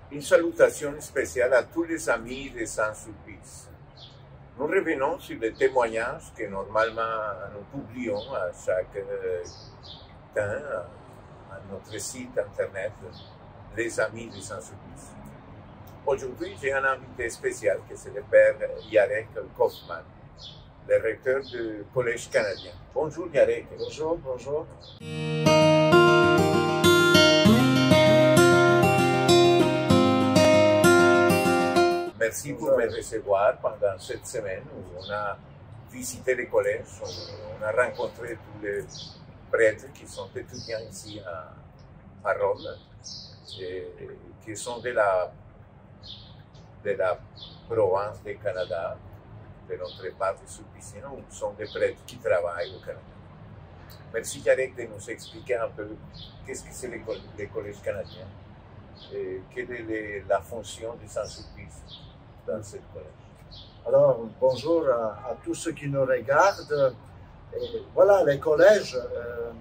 Une salutation spéciale à tous les amis de Saint-Sulpice. Nous revenons sur les témoignages que normalement nous publions à chaque temps à notre site internet, les amis de Saint-Sulpice. Aujourd'hui, j'ai un invité spécial que c'est le père Yarek Kaufman, le recteur du Collège canadien. Bonjour Yarek. Bonjour, bonjour. Merci pour me recevoir pendant cette semaine où on a visité les collèges, on a rencontré tous les prêtres qui sont étudiants ici à Rome, et qui sont de la province du Canada, de notre part des Sulpiciens, où sont des prêtres qui travaillent au Canada. Merci Yarek de nous expliquer un peu qu'est-ce que c'est les collèges canadiens et quelle est la fonction de Saint-Sulpice dans ce collège. Alors, bonjour à tous ceux qui nous regardent. Et voilà, les collèges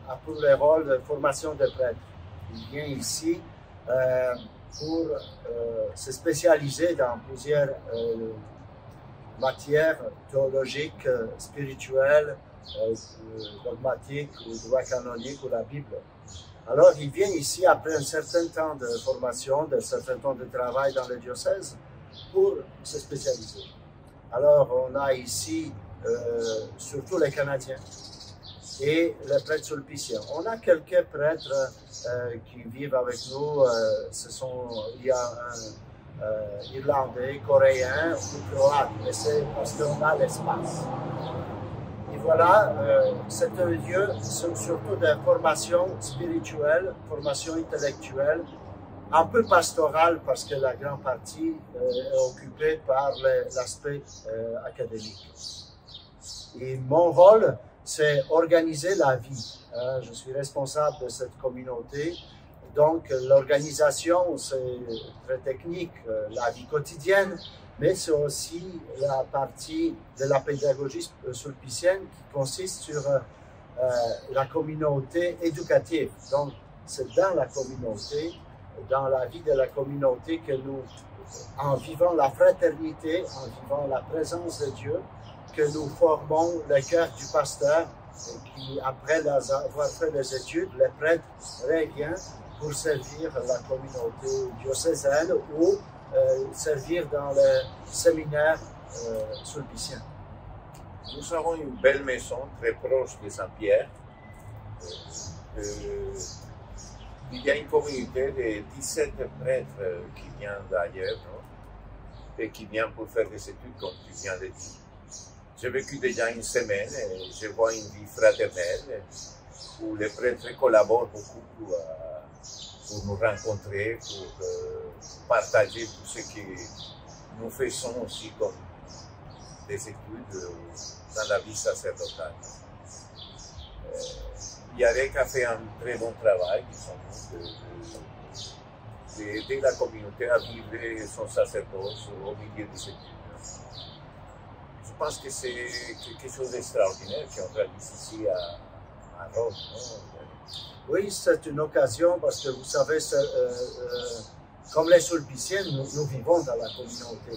a pour le rôle de formation des prêtres. Il vient ici pour se spécialiser dans plusieurs matières théologiques, spirituelles, dogmatiques ou droit canonique ou la Bible. Alors, il vient ici après un certain temps de formation, un certain temps de travail dans le diocèse pour se spécialiser. Alors, on a ici surtout les Canadiens et les prêtres sulpiciens. On a quelques prêtres qui vivent avec nous. Il y a un Irlandais, Coréen ou Croate, mais c'est parce qu'on a l'espace. Et voilà, c'est un lieu surtout de formation spirituelle, formation intellectuelle, un peu pastorale parce que la grande partie est occupée par l'aspect académique. Et mon rôle, c'est organiser la vie. Je suis responsable de cette communauté. Donc, l'organisation, c'est très technique, la vie quotidienne, mais c'est aussi la partie de la pédagogie sulpicienne qui consiste sur la communauté éducative. Donc, c'est dans la communauté, dans la vie de la communauté que nous, en vivant la fraternité, en vivant la présence de Dieu, que nous formons le cœur du pasteur qui, après avoir fait les études, les prêtres revient pour servir la communauté diocésaine ou servir dans le séminaire sulpicien. Nous avons une belle maison très proche de Saint-Pierre. Il y a une communauté de 17 prêtres qui viennent d'ailleurs, et qui viennent pour faire des études, comme tu viens de dire. J'ai vécu déjà une semaine et je vois une vie fraternelle où les prêtres collaborent beaucoup pour nous rencontrer, pour partager tout ce que nous faisons aussi comme des études dans la vie sacerdotale. Yarek a fait un très bon travail, d'aider la communauté à vivre son sacerdoce au milieu des études. Je pense que c'est quelque chose d'extraordinaire qu'on réalise ici à Rome. Oui, c'est une occasion parce que vous savez, comme les Sulpiciens, nous vivons dans la communauté.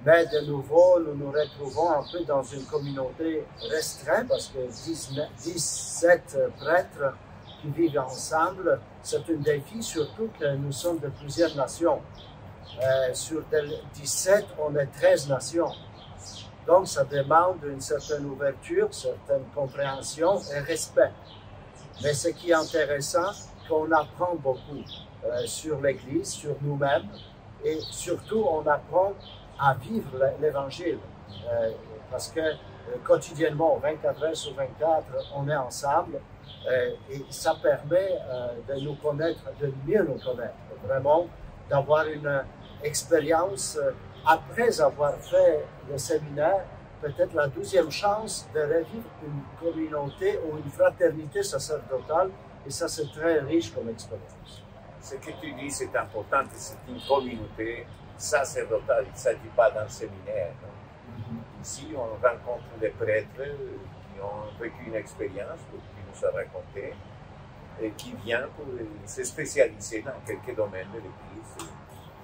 Mais de nouveau, nous nous retrouvons un peu dans une communauté restreinte parce que 17 prêtres qui vivent ensemble, c'est un défi, surtout que nous sommes de plusieurs nations. Sur 17, on est 13 nations. Donc, ça demande une certaine ouverture, une certaine compréhension et respect. Mais ce qui est intéressant, qu'on apprend beaucoup sur l'Église, sur nous-mêmes, et surtout, on apprend à vivre l'Évangile. Parce que quotidiennement, 24 heures sur 24, on est ensemble et ça permet de nous connaître, de mieux nous connaître, vraiment d'avoir une expérience après avoir fait le séminaire, peut-être la 12e chance de revivre une communauté ou une fraternité sacerdotale, et ça c'est très riche comme expérience. Ce que tu dis, c'est important, c'est une communauté sacerdotale, il ne s'agit pas d'un séminaire. Ici, on rencontre des prêtres qui ont vécu une expérience, qui nous a raconté, et qui viennent pour se spécialiser dans quelques domaines de l'Église.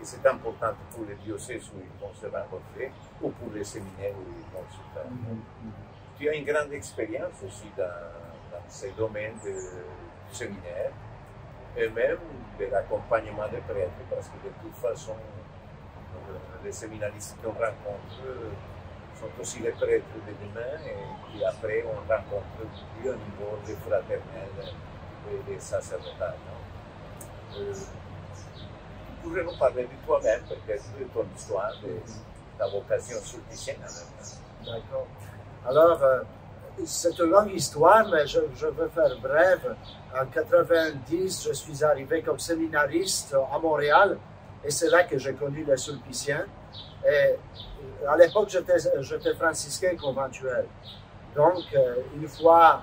et c'est important pour les diocèses où ils vont se rencontrer ou pour les séminaires où ils vont se faire. Tu as une grande expérience aussi dans ces domaines de séminaire et même de l'accompagnement des prêtres, parce que de toute façon, les séminaristes qu'on rencontre sont aussi les prêtres de demain et après on rencontre plus au niveau des fraternels et des sacerdotales. Tu pourrais nous parler de toi-même, peut-être de ton histoire, de ta vocation sulpicienne en même temps. D'accord. Alors, c'est une longue histoire, mais je veux faire brève. En 90, je suis arrivé comme séminariste à Montréal et c'est là que j'ai connu les Sulpiciens. Et à l'époque, j'étais franciscain conventuel. Donc, une fois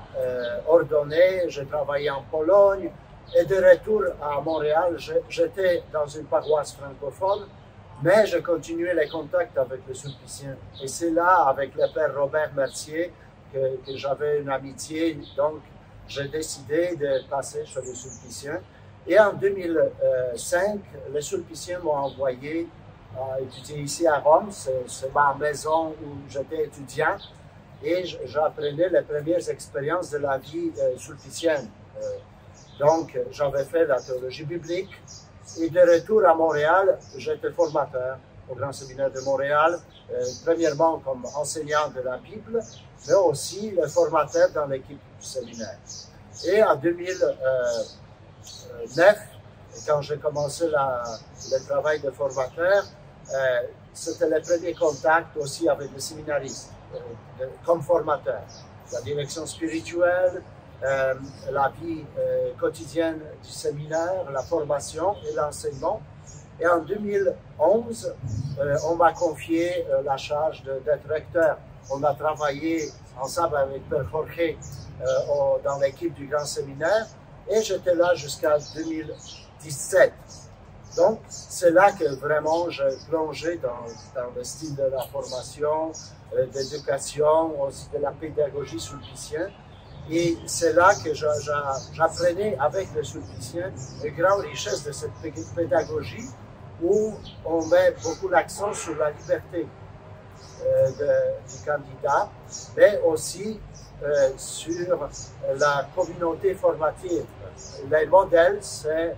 ordonné, j'ai travaillé en Pologne et de retour à Montréal, j'étais dans une paroisse francophone, mais je continuais les contacts avec les Sulpiciens. Et c'est là, avec le père Robert Mercier, que j'avais une amitié. Donc, j'ai décidé de passer chez les Sulpiciens. Et en 2005, les Sulpiciens m'ont envoyé étudier ici à Rome. C'est ma maison où j'étais étudiant. Et j'apprenais les premières expériences de la vie sulpicienne. Donc, j'avais fait la théologie biblique. Et de retour à Montréal, j'étais formateur au Grand Séminaire de Montréal, premièrement comme enseignant de la Bible, mais aussi le formateur dans l'équipe du séminaire. Et en 2009, quand j'ai commencé le travail de formateur, c'était le premier contact aussi avec les séminaristes, comme formateur. La direction spirituelle, la vie quotidienne du séminaire, la formation et l'enseignement. Et en 2011, on m'a confié la charge d'être recteur. On a travaillé ensemble avec Père Jorge dans l'équipe du Grand Séminaire et j'étais là jusqu'à 2017. Donc, c'est là que vraiment j'ai plongé dans le style de la formation, d'éducation, aussi de la pédagogie sulpicienne. Et c'est là que j'apprenais avec les Sulpiciens une grande richesse de cette pédagogie où on met beaucoup l'accent sur la liberté du candidat, mais aussi sur la communauté formative. Les modèles, c'est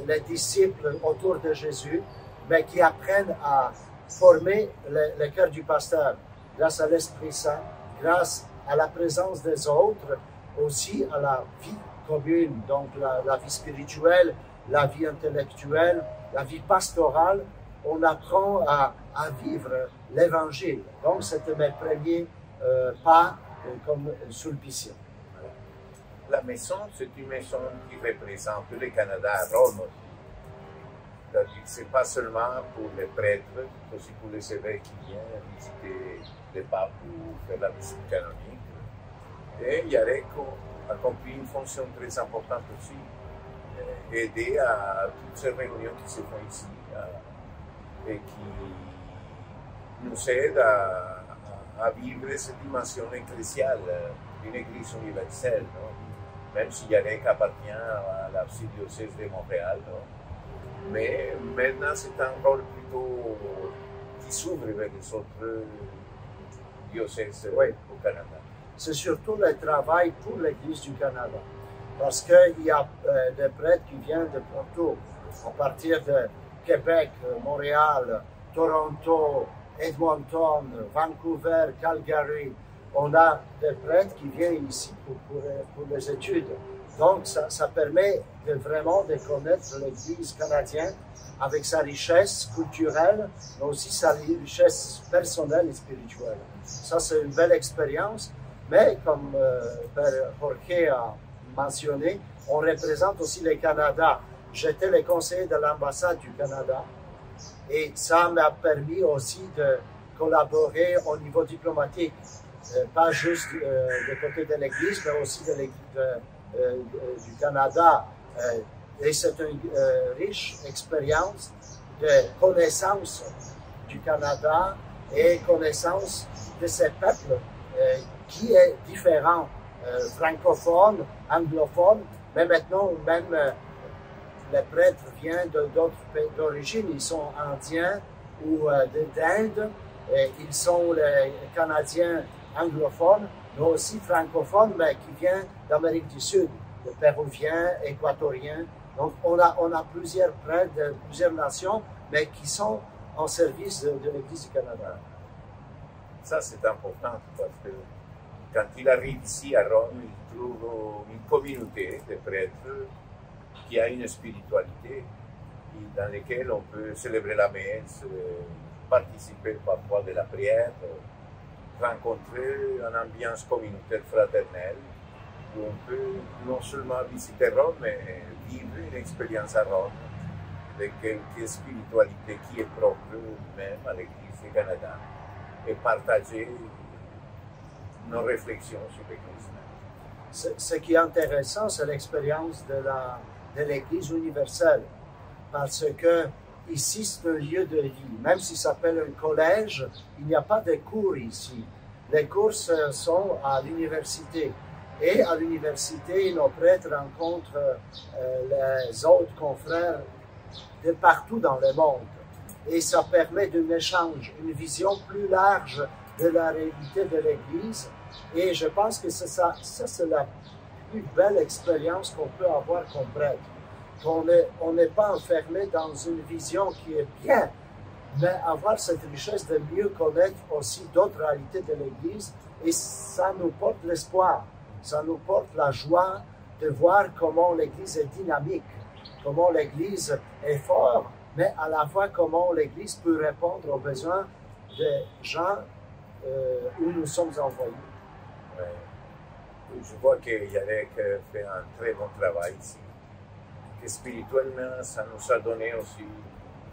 les disciples autour de Jésus, mais qui apprennent à former le cœur du pasteur grâce à l'Esprit Saint, grâce à la présence des autres, aussi à la vie commune, donc la vie spirituelle, la vie intellectuelle, la vie pastorale. On apprend à vivre l'Évangile. Donc, c'était mes premiers pas comme sulpicien. La maison, c'est une maison qui représente le Canada à Rome. Ce n'est pas seulement pour les prêtres, mais aussi pour les évêques qui viennent visiter les papes ou faire la visite canonique. Et Yareco accomplit une fonction très importante aussi, aider à toutes ces réunions qui se font ici et qui nous aident à vivre cette dimension ecclésiale d'une église universelle, non? Même si Yarek appartient à l'archidiocèse de Montréal, non? Mais maintenant c'est un rôle plutôt qui s'ouvre vers les autres diocèses au Canada. C'est surtout le travail pour l'Église du Canada, parce qu'il y a des prêtres qui viennent de partout, à partir de Québec, Montréal, Toronto, Edmonton, Vancouver, Calgary. On a des prêtres qui viennent ici pour les études. Donc, ça permet vraiment de connaître l'Église canadienne avec sa richesse culturelle, mais aussi sa richesse personnelle et spirituelle. Ça, c'est une belle expérience. Mais comme Père Jorge a mentionné, on représente aussi le Canada. J'étais le conseiller de l'ambassade du Canada et ça m'a permis aussi de collaborer au niveau diplomatique, pas juste du côté de l'Église, mais aussi de du Canada. Et c'est une riche expérience de connaissance du Canada et connaissance de ces peuples qui est différent, francophone, anglophone, mais maintenant même les prêtres viennent d'autres pays d'origine, ils sont indiens ou d'Inde, ils sont les Canadiens anglophones, mais aussi francophones, mais qui viennent d'Amérique du Sud, les Péruviens, Équatoriens. Donc on a plusieurs prêtres de plusieurs nations, mais qui sont en service de l'Église du Canada. Ça, c'est important parce que quand il arrive ici à Rome, il trouve une communauté de prêtres qui a une spiritualité dans laquelle on peut célébrer la messe, participer parfois de la prière, rencontrer une ambiance communautaire fraternelle où on peut non seulement visiter Rome, mais vivre une expérience à Rome de quelque spiritualité qui est propre même à l'Église du Canada et partager nos réflexions sur l'Église. Ce qui est intéressant, c'est l'expérience de l'Église universelle, parce que ici, c'est un lieu de vie. Même s'il s'appelle un collège, il n'y a pas de cours ici. Les cours sont à l'université. Et à l'université, nos prêtres rencontrent les autres confrères de partout dans le monde. Et ça permet d'un échange, une vision plus large de la réalité de l'Église. Et je pense que ça c'est la plus belle expérience qu'on peut avoir comme prêtre. On n'est pas enfermé dans une vision qui est bien, mais avoir cette richesse de mieux connaître aussi d'autres réalités de l'Église, et ça nous porte l'espoir, ça nous porte la joie de voir comment l'Église est dynamique, comment l'Église est forte, mais à la fois comment l'Église peut répondre aux besoins des gens où nous sommes envoyés. Ouais. Je vois que Yarek fait un très bon travail ici. Et spirituellement, ça nous a donné aussi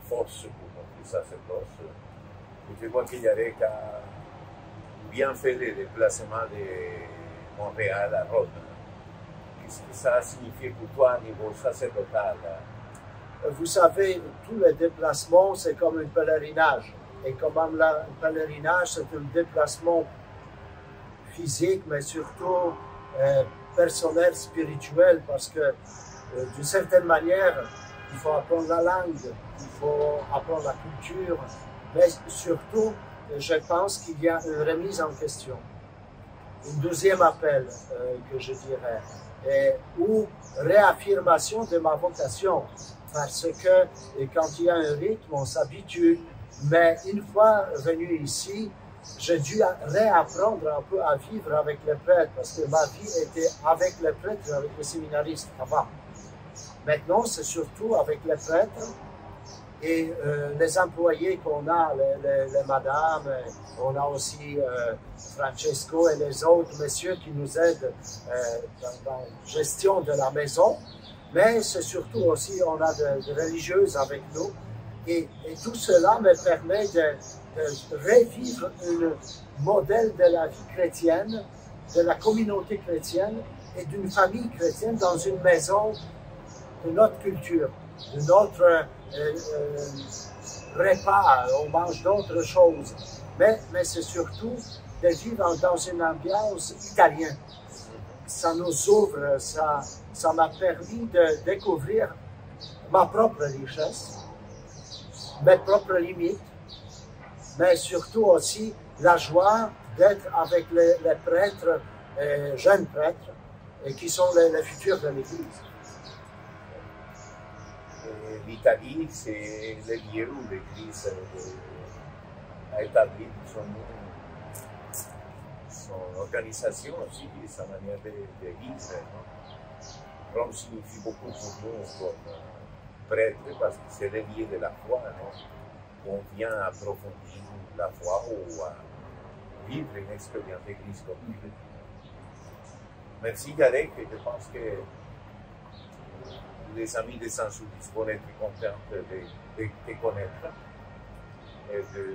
force pour notre sacerdoce. Et je vois que Yarek a bien fait le déplacement de Montréal à Rome. Qu'est-ce que ça a signifié pour toi au niveau sacerdotal? Vous savez, tous les déplacements, c'est comme un pèlerinage. Et comme un pèlerinage, c'est un déplacement physique, mais surtout personnel, spirituel, parce que d'une certaine manière, il faut apprendre la langue, il faut apprendre la culture, mais surtout, je pense qu'il y a une remise en question. Un deuxième appel que je dirais, ou réaffirmation de ma vocation, parce que quand il y a un rythme, on s'habitue, mais une fois venu ici, j'ai dû réapprendre un peu à vivre avec les prêtres, parce que ma vie était avec les prêtres, avec les séminaristes avant. Maintenant, c'est surtout avec les prêtres et les employés qu'on a, les madames, on a aussi Francesco et les autres messieurs qui nous aident dans la gestion de la maison, mais c'est surtout aussi, on a de religieuses avec nous, et tout cela me permet de revivre un modèle de la vie chrétienne, de la communauté chrétienne et d'une famille chrétienne dans une maison de notre culture, de notre repas, on mange d'autres choses. Mais c'est surtout de vivre dans une ambiance italienne. Ça nous ouvre, ça m'a permis de découvrir ma propre richesse, mes propres limites, mais surtout aussi la joie d'être avec les prêtres, jeunes prêtres, qui sont les futurs de l'Église. L'Italie, c'est le lieu où l'Église a établi son organisation aussi, sa manière de vivre. Rome signifie beaucoup pour nous comme prêtre parce que c'est le lieu de la foi. On vient approfondir la foi ou à vivre une expérience d'église comme nous. Merci Yarek, je pense que les amis de Saint-Sulpice vont être contents de te connaître et de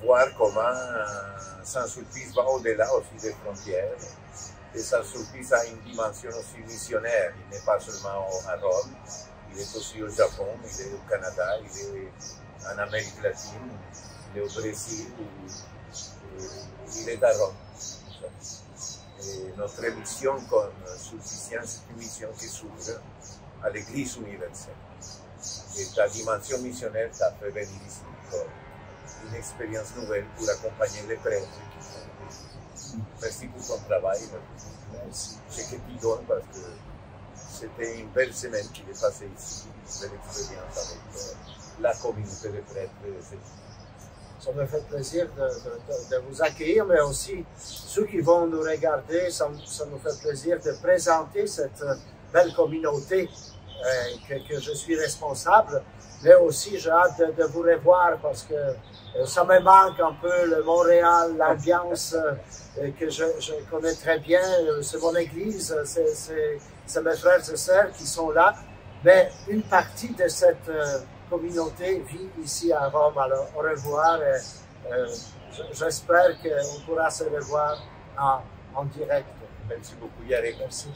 voir comment Saint-Sulpice va au-delà aussi des frontières. Et Saint-Sulpice a une dimension aussi missionnaire, il n'est pas seulement à Rome, il est aussi au Japon, il est au Canada, il est en Amérique latine, il est au Brésil, il est à Rome. Et notre mission comme sulpiciens, c'est une mission qui s'ouvre à l'Église universelle. Et ta dimension missionnaire t'a fait venir ici pour une expérience nouvelle pour accompagner les prêtres qui font. Merci pour ton travail. Merci. Ce que tu donnes parce que c'était une belle semaine qu'il est passée ici, une belle expérience avec la communauté de prêtres de cette. Ça me fait plaisir de vous accueillir, mais aussi ceux qui vont nous regarder, ça nous fait plaisir de présenter cette belle communauté que je suis responsable, mais aussi j'ai hâte de vous revoir parce que ça me manque un peu le Montréal, l'ambiance que je connais très bien, c'est mon église, c'est mes frères et sœurs qui sont là, mais une partie de cette communauté vit ici à Rome. Alors au revoir, j'espère qu'on pourra se revoir en direct. Merci beaucoup, Yarek. Merci.